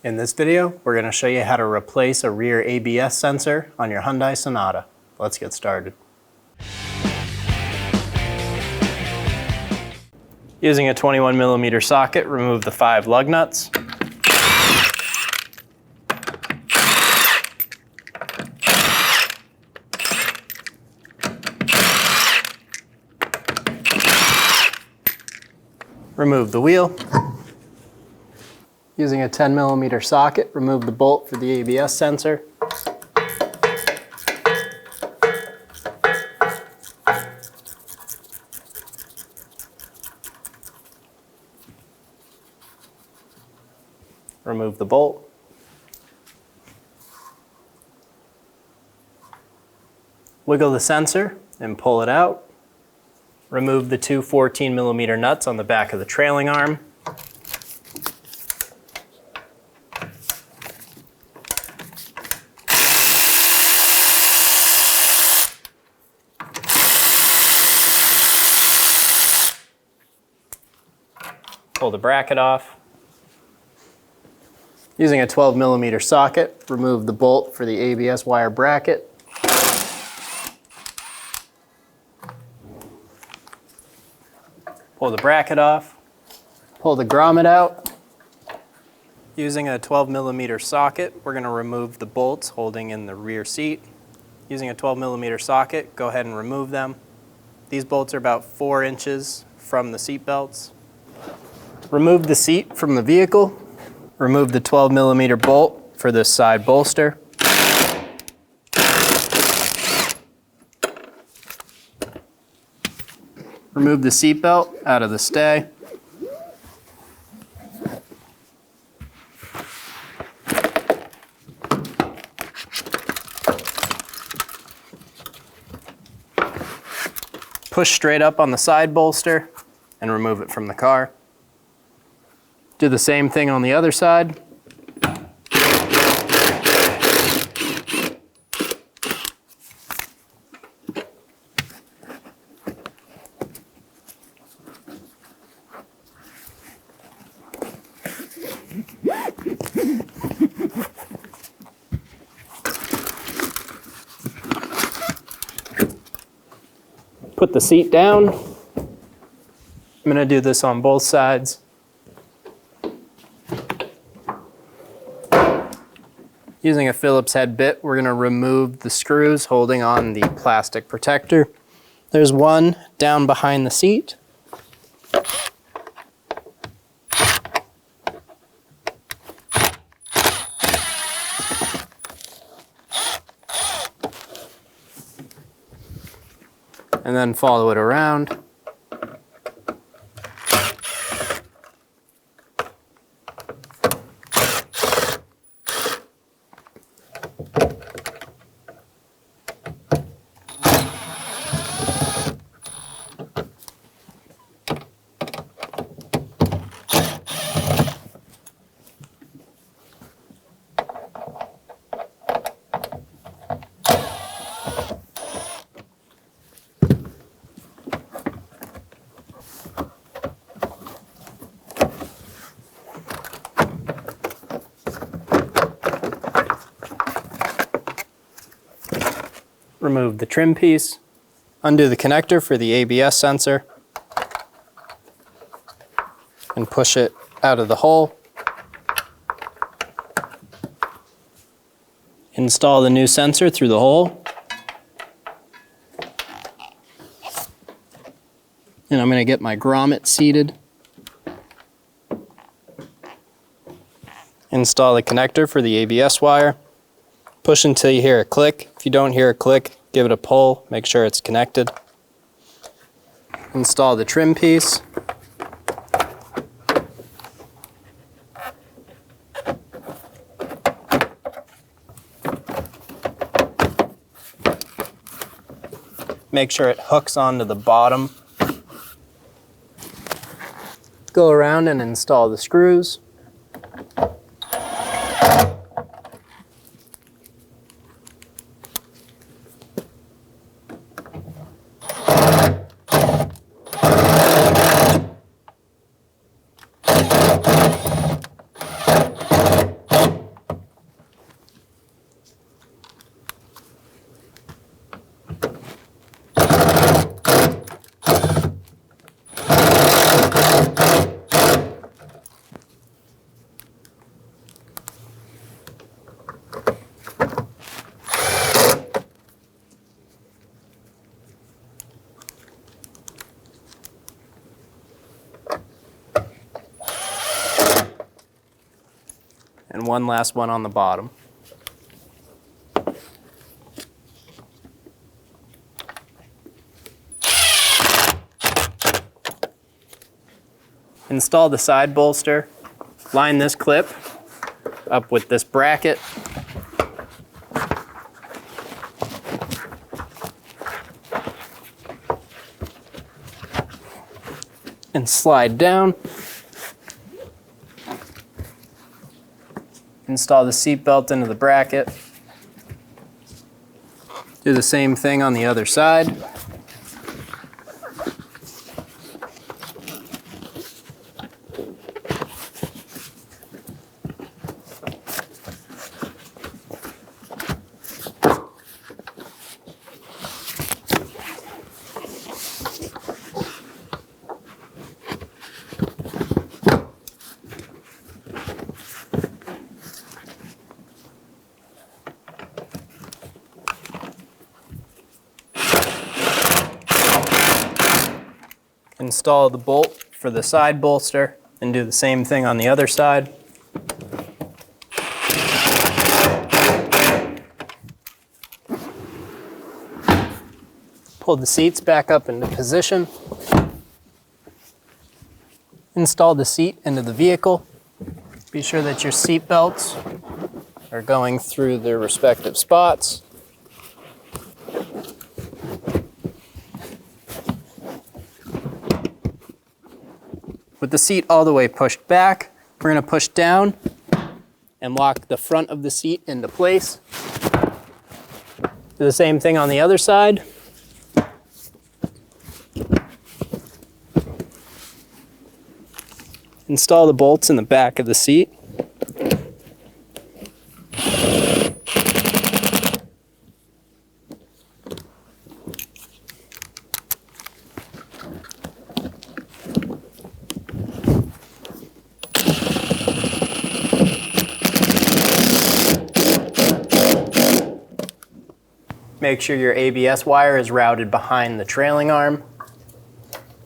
In this video, we're going to show you how to replace a rear ABS sensor on your Hyundai Sonata. Let's get started. Using a 21mm socket, remove the 5 lug nuts. Remove the wheel. Using a 10mm socket, remove the bolt for the ABS sensor. Remove the bolt. Wiggle the sensor and pull it out. Remove the 2 14mm nuts on the back of the trailing arm. Pull the bracket off. Using a 12mm socket, remove the bolt for the ABS wire bracket. Pull the bracket off. Pull the grommet out. Using a 12mm socket, we're going to remove the bolts holding in the rear seat. Using a 12mm socket, go ahead and remove them. These bolts are about 4 inches from the seat belts. Remove the seat from the vehicle. Remove the 12mm bolt for this side bolster. Remove the seat belt out of the stay. Push straight up on the side bolster and remove it from the car. Do the same thing on the other side. Put the seat down. I'm going to do this on both sides. Using a Phillips head bit, we're going to remove the screws holding on the plastic protector. There's one down behind the seat. And then follow it around. Remove the trim piece, undo the connector for the ABS sensor, and push it out of the hole. Install the new sensor through the hole. And I'm going to get my grommet seated. Install the connector for the ABS wire. Push until you hear a click. If you don't hear a click, give it a pull. Make sure it's connected. Install the trim piece. Make sure it hooks onto the bottom. Go around and install the screws. and one last one on the bottom. Install the side bolster. Line this clip up with this bracket. And slide down. Install the seat belt into the bracket. Do the same thing on the other side. Install the bolt for the side bolster and do the same thing on the other side. Pull the seats back up into position. Install the seat into the vehicle. Be sure that your seat belts are going through their respective spots. With the seat all the way pushed back, we're going to push down and lock the front of the seat into place. Do the same thing on the other side. Install the bolts in the back of the seat. Make sure your ABS wire is routed behind the trailing arm.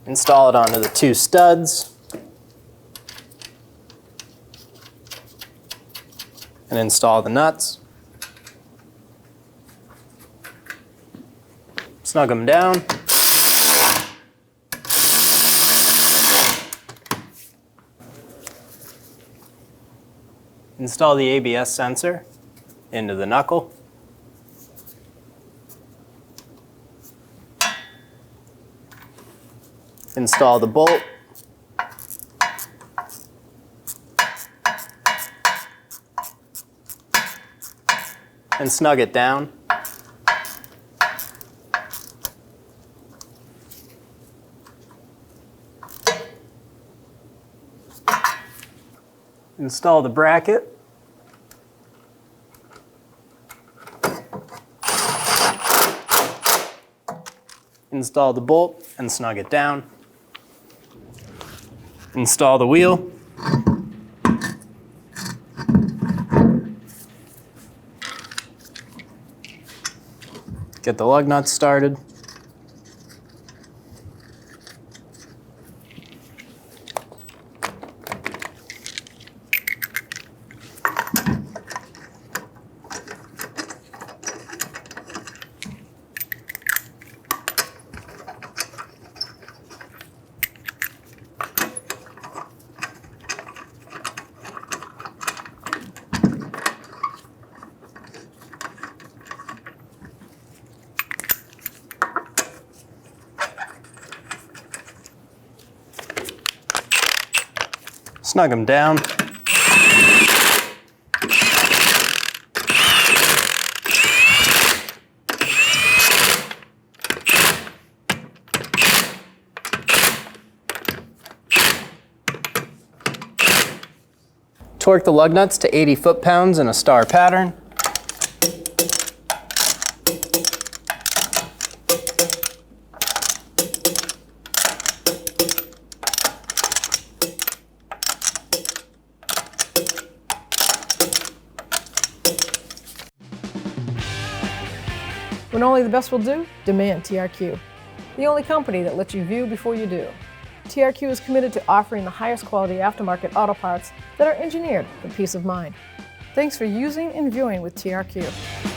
Install it onto the two studs. And install the nuts. Snug them down. Install the ABS sensor into the knuckle. Install the bolt. And snug it down. Install the bracket. Install the bolt and snug it down. Install the wheel. Get the lug nuts started. Snug them down. Torque the lug nuts to 80 foot-pounds in a star pattern. When only the best will do, demand TRQ. The only company that lets you view before you do. TRQ is committed to offering the highest quality aftermarket auto parts that are engineered for peace of mind. Thanks for using and viewing with TRQ.